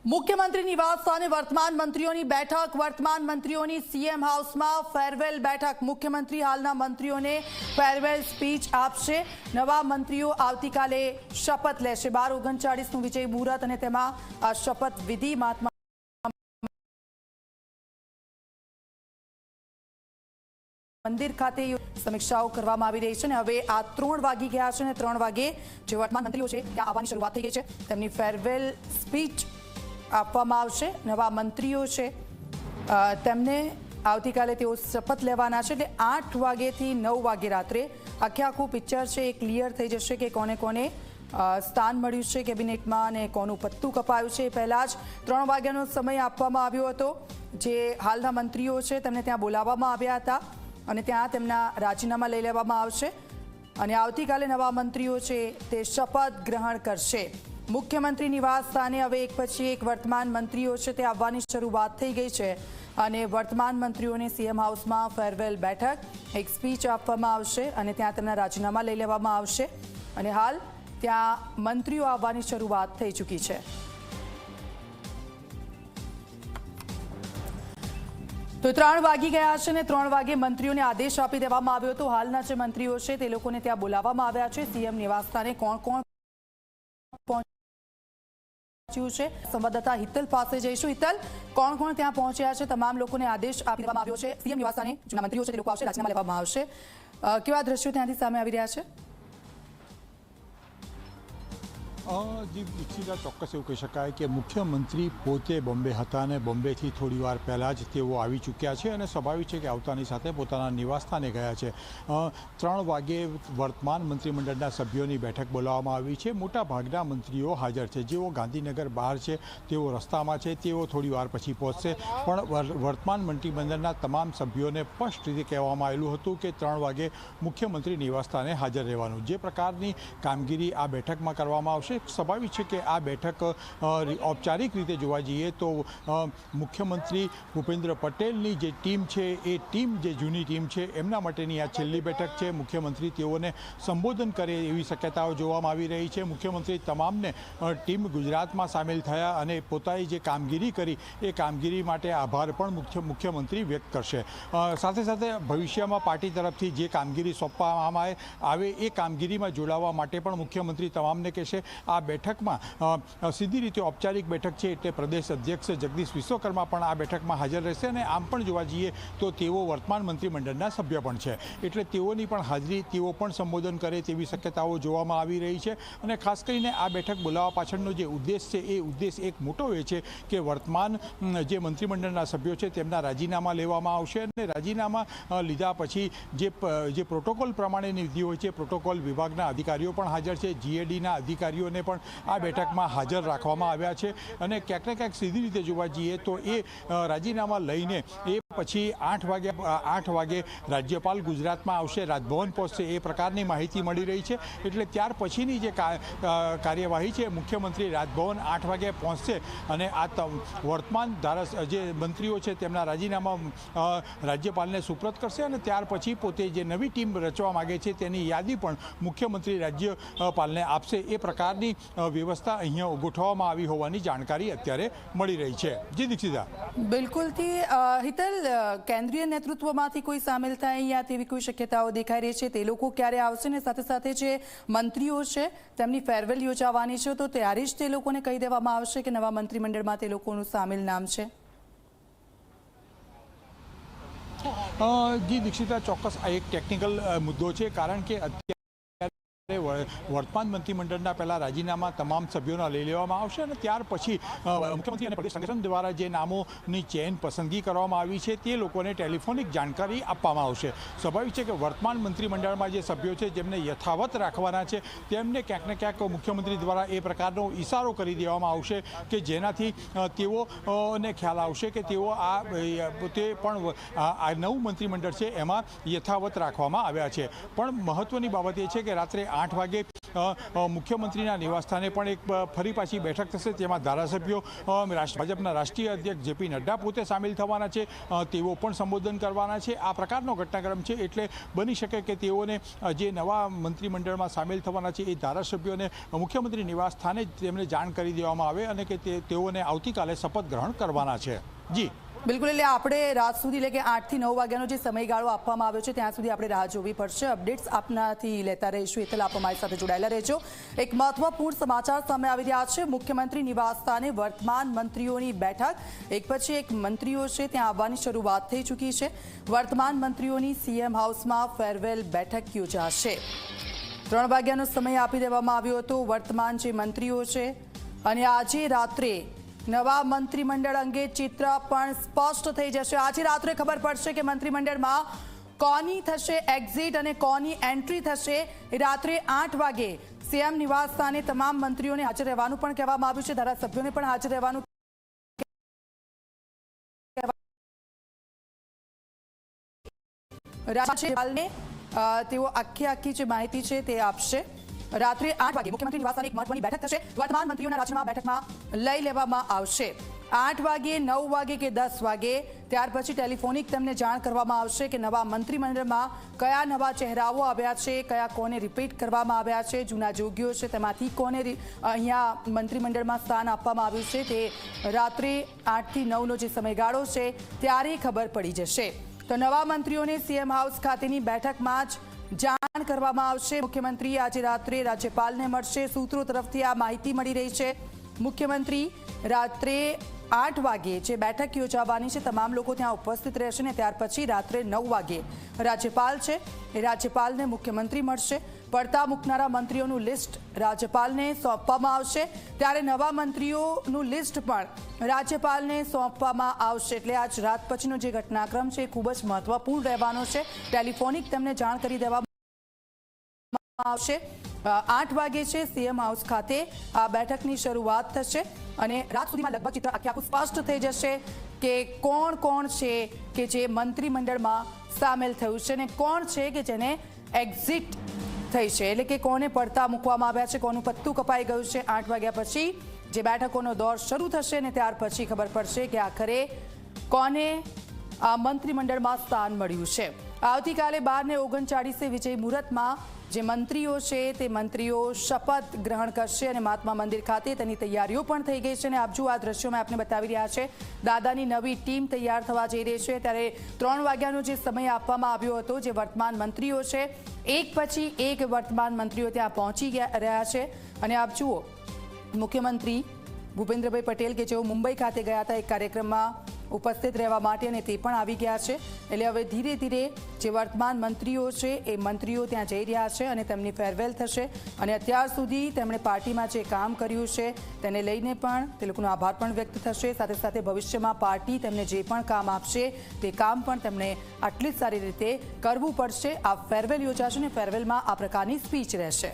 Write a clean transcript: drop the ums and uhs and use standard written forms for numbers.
मुख्यमंत्री निवास स्थाने वर्तमान मंत्रीओनी बैठक। वर्तमान मंत्रीओनी सीएम हाउस में फेरवेल बैठक। मुख्यमंत्री हालना मंत्रीओने फेरवेल स्पीच आपशे। नवा मंत्रीओ आवतीकाले शपथ लेशे। 12:39 विजय मुहूर्त अने तेमां आ शपथ विधि महात्मा मंदिर खाते समीक्षाओं करवामां आवी रही छे। हवे आ 3 वागी गया छे। 3 वागे जे वर्तमान मंत्रीओ छे त्यां आववानी शरूआत थई गई छे। तेमनी फेरवेल स्पीच आपवामां आवशे। नवा मंत्रीओ छे तेमने आवतीकाले तेओ शपथ लेवाना छे। એટલે 8 વાગ્યાથી 9 વાગે રાત્રે આખું પિક્ચર છે એ ક્લિયર થઈ જશે કે કોને કોને સ્થાન મળ્યું છે કેબિનેટમાં અને કોનું પત્તું કપાયું છે। પહેલા જ 3 વાગ્યાનો સમય આપવામાં આવ્યો હતો। જે હાલના મંત્રીઓ છે તેમને ત્યાં બોલાવવામાં આવ્યા હતા અને ત્યાં તેમના રાજીનામા લઈ લેવામાં આવશે અને આવતીકાલે નવા મંત્રીઓ છે તે શપથ ગ્રહણ કરશે। मुख्यमंत्री निवास स्थाने हवे एक पछी एक वर्तमान मंत्रीओ छे ते आववानी शरूआत थई गई छे अने वर्तमान मंत्रीओने सीएम हाउस में फेरवेल बैठक एक स्पीच आपवामां आवशे अने त्यां तेमना राजीनामा लई लेवामां आवशे अने हाल त्यां मंत्रीओ आववानी शरूआत थई चूकी छे। तो 3 वागी गया छे ने 3 वागे मंत्रीओने आदेश आपी देवामां आव्यो हतो। हालना जे मंत्रीओ छे ते लोकोने त्यां बोलाववामां आव्या छे। सीएम निवास स्थाने कोण कोण संवाददाता हितल पासे जईशुं। हितल, कोण कोण त्यां पहोंच्या छे? तमाम लोकोने आदेश आपी देवामां आव्यो छे। सीएम निवास स्थाने जूना मंत्रीओ छे ते लोको आवशे, राजीनामा लेवामां आवशे। केवा दृश्यो त्यांथी सामे आवी रह्या छे? जी दीक्षिता चौक्कस एवं कही शकाय कि मुख्यमंत्री पोते बॉम्बे हता ने बॉम्बेथी थोड़ी वार पहला ज तेओ आवी चूक्या छे अने स्वाभाविक है कि आवतानी साथे पोताना निवास स्थाने गया छे। 3 वागे वर्तमान मंत्रीमंडळना सभ्योनी बैठक बोलाववामां आवी छे। मोटा भागना मंत्रीओ हाजर छे। जेओ गांधीनगर बहार छे तेओ रस्तामां छे, तेओ थोड़ी वार पछी पहोंचशे। पण वर्तमान मंत्रीमंडळना तमाम सभ्योने स्पष्ट रीते कहेवामां आवेलुं हतुं कि 3 वागे मुख्यमंत्री निवास स्थाने हाजर रहेवानुं। जे प्रकारनी कामगीरी आ बैठकमां करवामां आवशे स्वाभाविक है कि आ बैठक औपचारिक रीते जोवा जईए तो मुख्यमंत्री भूपेन्द्र पटेलनी जे टीम है ये टीम जे जूनी टीम है एमना माटेनी आ छेल्ली बैठक है। मुख्यमंत्री तेओने संबोधन करे एवी शक्यताओ जोवामां आवी रही है। मुख्यमंत्री तमामने टीम गुजरात में सामेल थया अने पोतानी जे कामगीरी करी ए कामगीरी माटे आभार पण मुख्यमंत्री व्यक्त करशे। साथे साथे भविष्य में पार्टी तरफथी जे कामगीरी सौंपवामां आवे ए कामगीरी में जोड़ावा माटे पण मुख्यमंत्री तमामने कहेशे। आ बैठक में सीधी रीते औपचारिक बैठक है एटले प्रदेश अध्यक्ष जगदीश विश्वकर्मा पण आ बैठक में हाजर रहेशे अने आम पण जोवा जईए तो तेओ वर्तमान मंत्रीमंडळना सभ्य पण छे एटले तेओनी पण हाजरी तेओ पण संबोधन करे तेवी शक्यताओ जोवामां आवी रही है। अने खास करीने आ बैठक बोलावा पाछळनो जे उद्देश्य छे ए उद्देश्य एक मोटो ए छे कि वर्तमान जे मंत्रीमंडळना सभ्यो छे तेमना राजीनामा लेवामां आवशे अने राजीनामा लीधा पछी जे प्रोटोकॉल प्रमाणेनी विधि होय छे प्रोटोकॉल विभागना अधिकारीओ पण हाजर छे। जीएडीना अधिकारीओ ने पण आ बैठक में हाजर राखवामां आव्या छे अने क्यांक ने क्यांक सीधी रीते जोवा जईए तो ए राजीनामा लईने ए पछी 8 वागे राज्यपाल गुजरात में आवशे, राजभवन पहोंचशे ए प्रकारनी माहिती मळी रही है। एटले त्यार पछीनी जे कार्यवाही है मुख्यमंत्री राजभवन 8 वागे पहोंचशे अने आ वर्तमान जे मंत्रीओ छे तेमना राजीनामा राज्यपालने सुप्रत करशे अने त्यार पछी पोते जे नवी टीम रचवा मांगे छे तेनी यादी पण मुख्यमंत्री राज्यपालने आपशे ए प्रकारनी व्यवस्था अहींया गोठववामां आवी होवानी जानकारी अत्यारे मळी रही है। जी दीक्षिता, बिल्कुल थी हितल, केन्द्रीय नेतृत्वमांथी कोई सामेल थाय या तेवी कोई शक्यताओ देखाई रही है? ते लोको क्यारे आवशे ने साथे साथे जे मंत्रीओ छे तेमनी फेरवेल योजावानी छे तो त्यारे ज ते लोकोने कही देवामां आवशे कि नवा मंत्रीमंडळमां ते लोकोनुं सामेल नाम छे? जी दीक्षिता, चौक्कस आ एक टेक्निकल मुद्दो है कारण के वर्तमान मंत्रीमंडळना पहला राजीनामा तमाम सभ्योना लई लेवामां आवशे अने त्यार पछी मुख्यमंत्री अने प्रदेश संगठन द्वारा जे नामोनी चयन पसंदगी करवामां आवी छे ते लोकोने टेलिफोनिक जानकारी आपवामां आवशे। स्वाभाविक है कि वर्तमान मंत्रीमंडळमां जे सभ्यो छे जेमने यथावत राखवाना छे तेमने क्यांक ने क्यांक मुख्यमंत्री द्वारा ए प्रकारनो इशारो करी देवामां आवशे कि जेनाथी तेओने ख्याल आवशे कि तेओ ते पण आ नवुं मंत्रीमंडळ छे एमां यथावत राखवामां आव्या छे। पण महत्वनी बाबत ए छे कि रात्रे 8 વાગે મુખ્યમંત્રીના નિવાસસ્થાને પણ એક ફરી પાછી બેઠક થશે, જેમાં ધારાસભ્યો ભાજપના રાષ્ટ્રીય અધ્યક્ષ જેપી નડ્ડા પોતે સામેલ થવાના છે, તેઓ પણ સંબોધન કરવાના છે. આ પ્રકારનો ઘટનાક્રમ છે, એટલે બની શકે કે તેઓને જે નવા મંત્રીમંડળમાં સામેલ થવાના છે એ ધારાસભ્યોને મુખ્યમંત્રી નિવાસ સ્થાને જ તેમને જાણ કરી દેવામાં આવે અને કે તેઓને આવતીકાલે શપથ ગ્રહણ કરવાના છે. જી બિલકુલ, એટલે આપણે રાત સુધી એટલે કે 8 થી 9 વાગ્યાનો જે સમયગાળો આપવામાં આવ્યો છે ત્યાં સુધી આપણે રાહ જોવી પડશે. અપડેટ્સ આપનાથી લેતા રહીશું. એટલે આપ અમારી સાથે જોડાયેલા રહેજો. એક મહત્વપૂર્ણ સમાચાર સામે આવી રહ્યા છે. મુખ્યમંત્રી નિવાસ સ્થાને વર્તમાન મંત્રીઓની બેઠક એક પછી એક મંત્રીઓ છે ત્યાં આવવાની શરૂઆત થઈ ચૂકી છે. વર્તમાન મંત્રીઓની સીએમ હાઉસમાં ફેરવેલ બેઠક યોજાશે. 3 વાગ્યાનો સમય આપી દેવામાં આવ્યો હતો વર્તમાન જે મંત્રીઓ છે, અને આજે રાત્રે નવા મંત્રીમંડળ અંગે ચિત્ર પણ સ્પષ્ટ થઈ જશે. આજે રાત્રે ખબર પડશે કે મંત્રીમંડળમાં કોની થશે એક્ઝિટ અને કોની એન્ટ્રી થશે. રાત્રે 8 વાગે સીએમ નિવાસ સ્થાને તમામ મંત્રીઓને હાજર રહેવાનું પણ કહેવામાં આવ્યું છે. ધારાસભ્યોને પણ હાજર રહેવાનું રાજ્યપાલને તેઓ આખી જે માહિતી છે તે આપશે. રાત્રે 8 વાગે મુખ્યમંત્રી નિવાસસ્થાને એક મહત્વની બેઠક થશે. વર્તમાન મંત્રીઓના રાજીનામા બેઠકમાં લઈ લેવામાં આવશે. 8 વાગે, 9 વાગે કે 10 વાગે ત્યાર પછી ટેલિફોનિક તેમને જાણ કરવામાં આવશે કે નવા મંત્રીમંડળમાં કયા નવા ચહેરાઓ આવ્યા છે, કયા કોને રિપીટ કરવામાં આવ્યા છે, જૂના જોગીઓ છે તેમાંથી કોને અહીંયા મંત્રીમંડળમાં સ્થાન આપવામાં આવ્યું છે. તે રાત્રે 8 થી 9નો જે સમયગાળો છે ત્યારે ખબર પડી જશે. તો નવા મંત્રીઓને સીએમ હાઉસ ખાતેની બેઠકમાં જ જાણ કરવામાં આવશે. મુખ્યમંત્રી આજે રાત્રે રાજ્યપાલને મળશે. સૂત્રો તરફથી આ માહિતી મળી રહી છે. મુખ્યમંત્રી રાત્રે 8 વાગે જે બેઠક યોજાવાની છે તમામ લોકો ત્યાં ઉપસ્થિત રહેશે, ને ત્યાર પછી રાત્રે 9 વાગે રાજ્યપાલ છે એ રાજ્યપાલને મુખ્યમંત્રી મળશે. પડતા મૂકનારા મંત્રીઓનું લિસ્ટ રાજ્યપાલને સોંપવામાં આવશે. ત્યારે નવા મંત્રીઓનું લિસ્ટ પણ રાજ્યપાલને સોંપવામાં આવશે. એટલે આજ રાત પછીનો જે ઘટનાક્રમ છે એ ખૂબ જ મહત્વપૂર્ણ રહેવાનો છે. ટેલિફોનિક તેમને જાણ કરી દેવામાં આવશે. 8 વાગે છે સીએમ હાઉસ ખાતે આ બેઠકની શરૂઆત થશે, અને રાત સુધીમાં લગભગ ચિત્ર આખું સ્પષ્ટ થઈ જશે કે કોણ છે કે જે મંત્રીમંડળમાં સામેલ થયું છે અને કોણ છે કે જેને એક્ઝિટ થઈ છે, એટલે કે કોને પડતા મૂકવામાં આવ્યા છે, કોનું પત્તું કપાઈ ગયું છે. 8 વાગ્યા પછી જે બેઠકોનો દોર શરૂ થશે ને ત્યાર પછી ખબર પડશે કે આખરે કોને આ મંત્રીમંડળમાં સ્થાન મળ્યું છે. આવતીકાલે 12:39 વિજય મુહૂર્તમાં જે મંત્રીઓ છે તે મંત્રીઓ શપથ ગ્રહણ કરશે, અને મહાત્મા મંદિર ખાતે તેની તૈયારીઓ પણ થઈ ગઈ છે. અને આપ જુઓ, આ દ્રશ્યોમાં આપણે બતાવી રહ્યા છે દાદાની નવી ટીમ તૈયાર થવા જઈ રહી છે. ત્યારે 3 વાગ્યાનો જે સમય આપવામાં આવ્યો હતો, જે વર્તમાન મંત્રીઓ છે એક પછી એક વર્તમાન મંત્રીઓ ત્યાં પહોંચી રહ્યા છે. અને આપ જુઓ, મુખ્યમંત્રી ભૂપેન્દ્રભાઈ પટેલ કે જેઓ મુંબઈ ખાતે ગયા હતા એક કાર્યક્રમમાં ઉપસ્થિત રહેવા માટે, અને તે પણ આવી ગયા છે. એટલે હવે ધીરે ધીરે જે વર્તમાન મંત્રીઓ છે એ મંત્રીઓ ત્યાં જઈ રહ્યા છે અને તેમની ફેરવેલ થશે. અને અત્યાર સુધી તેમણે પાર્ટીમાં જે કામ કર્યું છે તેને લઈને પણ તે લોકોનો આભાર પણ વ્યક્ત થશે. સાથે સાથે ભવિષ્યમાં પાર્ટી તેમને જે પણ કામ આપશે તે કામ પણ તેમણે આટલી જ સારી રીતે કરવું પડશે. આ ફેરવેલ યોજાશે અને ફેરવેલમાં આ પ્રકારની સ્પીચ રહેશે.